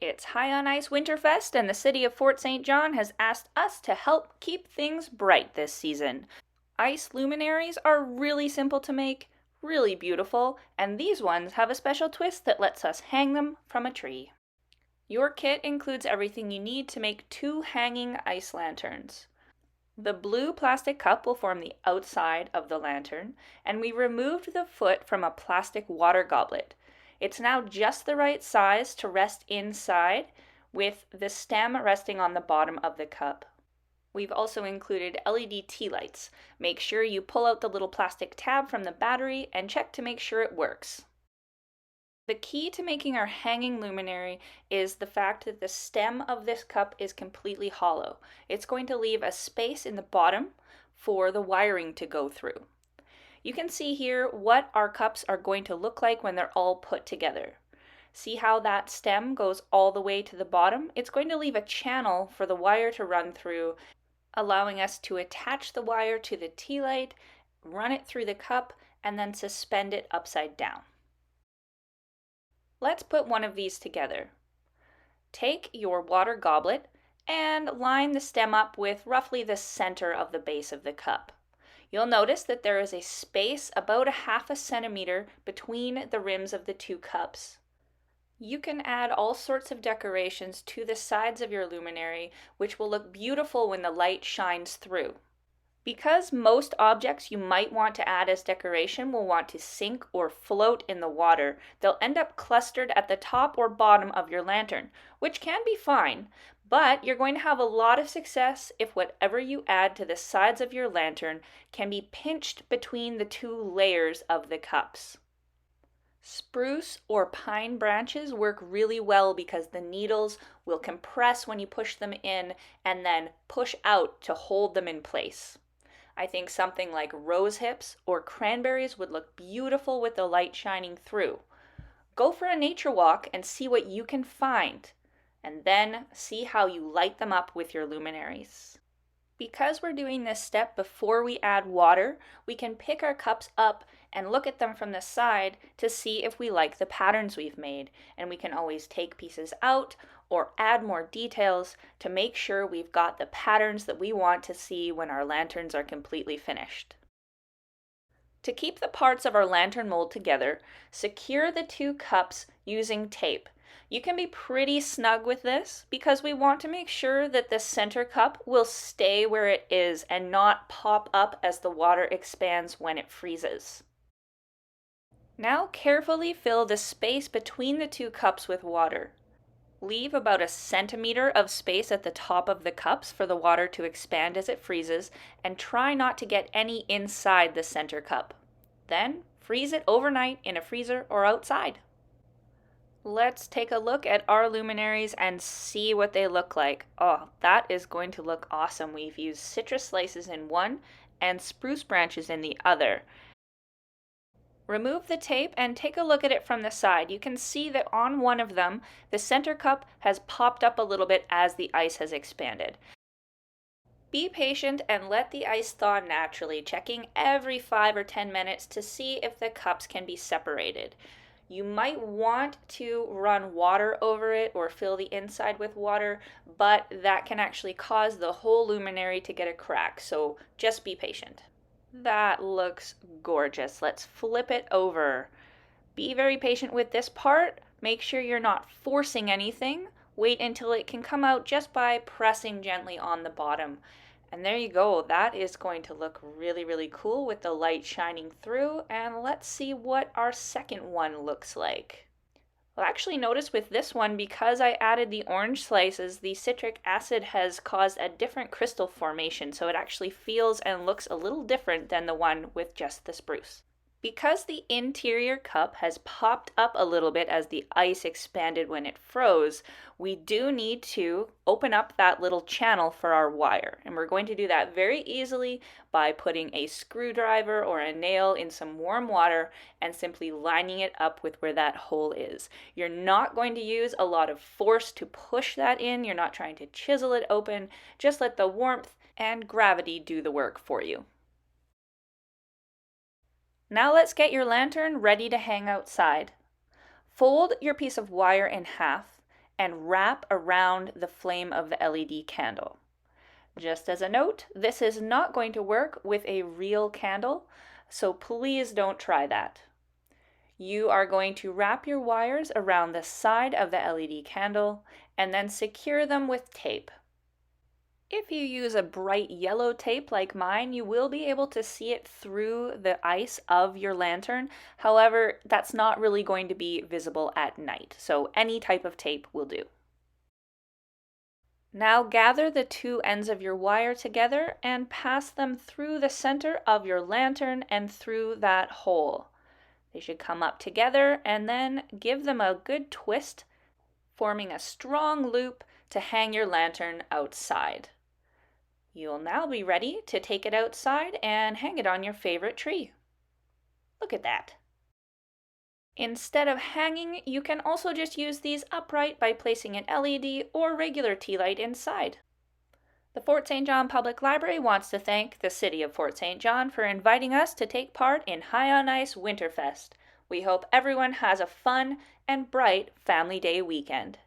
It's High on Ice Winterfest, and the city of Fort St. John has asked us to help keep things bright this season. Ice luminaries are really simple to make, really beautiful, and these ones have a special twist that lets us hang them from a tree. Your kit includes everything you need to make 2 hanging ice lanterns. The blue plastic cup will form the outside of the lantern, and we removed the foot from a plastic water goblet. It's now just the right size to rest inside, with the stem resting on the bottom of the cup. We've also included LED tea lights. Make sure you pull out the little plastic tab from the battery and check to make sure it works. The key to making our hanging luminary is the fact that the stem of this cup is completely hollow. It's going to leave a space in the bottom for the wiring to go through. You can see here what our cups are going to look like when they're all put together. See how that stem goes all the way to the bottom? It's going to leave a channel for the wire to run through, allowing us to attach the wire to the tea light, run it through the cup, and then suspend it upside down. Let's put one of these together. Take your water goblet and line the stem up with roughly the center of the base of the cup. You'll notice that there is a space about a half a centimeter between the rims of the 2 cups. You can add all sorts of decorations to the sides of your luminary, which will look beautiful when the light shines through. Because most objects you might want to add as decoration will want to sink or float in the water, they'll end up clustered at the top or bottom of your lantern, which can be fine, but you're going to have a lot of success if whatever you add to the sides of your lantern can be pinched between the 2 layers of the cups. Spruce or pine branches work really well because the needles will compress when you push them in and then push out to hold them in place. I think something like rose hips or cranberries would look beautiful with the light shining through. Go for a nature walk and see what you can find, and then see how you light them up with your luminaries. Because we're doing this step before we add water, we can pick our cups up and look at them from the side to see if we like the patterns we've made, and we can always take pieces out or add more details to make sure we've got the patterns that we want to see when our lanterns are completely finished. To keep the parts of our lantern mold together, secure the 2 cups using tape. You can be pretty snug with this because we want to make sure that the center cup will stay where it is and not pop up as the water expands when it freezes. Now carefully fill the space between the 2 cups with water. Leave about a centimeter of space at the top of the cups for the water to expand as it freezes, and try not to get any inside the center cup. Then freeze it overnight in a freezer or outside. Let's take a look at our luminaries and see what they look like. Oh, that is going to look awesome. We've used citrus slices in one and spruce branches in the other. Remove the tape and take a look at it from the side. You can see that on one of them, the center cup has popped up a little bit as the ice has expanded. Be patient and let the ice thaw naturally, checking every 5 or 10 minutes to see if the cups can be separated. You might want to run water over it or fill the inside with water, but that can actually cause the whole luminary to get a crack, so just be patient. That looks gorgeous. Let's flip it over. Be very patient with this part. Make sure you're not forcing anything. Wait until it can come out just by pressing gently on the bottom. And there you go. That is going to look really, really cool with the light shining through. And let's see what our second one looks like. Well, actually notice with this one, because I added the orange slices, the citric acid has caused a different crystal formation, so it actually feels and looks a little different than the one with just the spruce. Because the interior cup has popped up a little bit as the ice expanded when it froze, we do need to open up that little channel for our wire. And we're going to do that very easily by putting a screwdriver or a nail in some warm water and simply lining it up with where that hole is. You're not going to use a lot of force to push that in. You're not trying to chisel it open. Just let the warmth and gravity do the work for you. Now let's get your lantern ready to hang outside. Fold your piece of wire in half and wrap around the flame of the LED candle. Just as a note, this is not going to work with a real candle, so please don't try that. You are going to wrap your wires around the side of the LED candle and then secure them with tape. If you use a bright yellow tape like mine, you will be able to see it through the ice of your lantern. However, that's not really going to be visible at night, so any type of tape will do. Now gather the two ends of your wire together and pass them through the center of your lantern and through that hole. They should come up together and then give them a good twist, forming a strong loop to hang your lantern outside. You'll now be ready to take it outside and hang it on your favorite tree. Look at that. Instead of hanging, you can also just use these upright by placing an LED or regular tea light inside. The Fort St. John Public Library wants to thank the City of Fort St. John for inviting us to take part in High on Ice Winterfest. We hope everyone has a fun and bright Family Day weekend.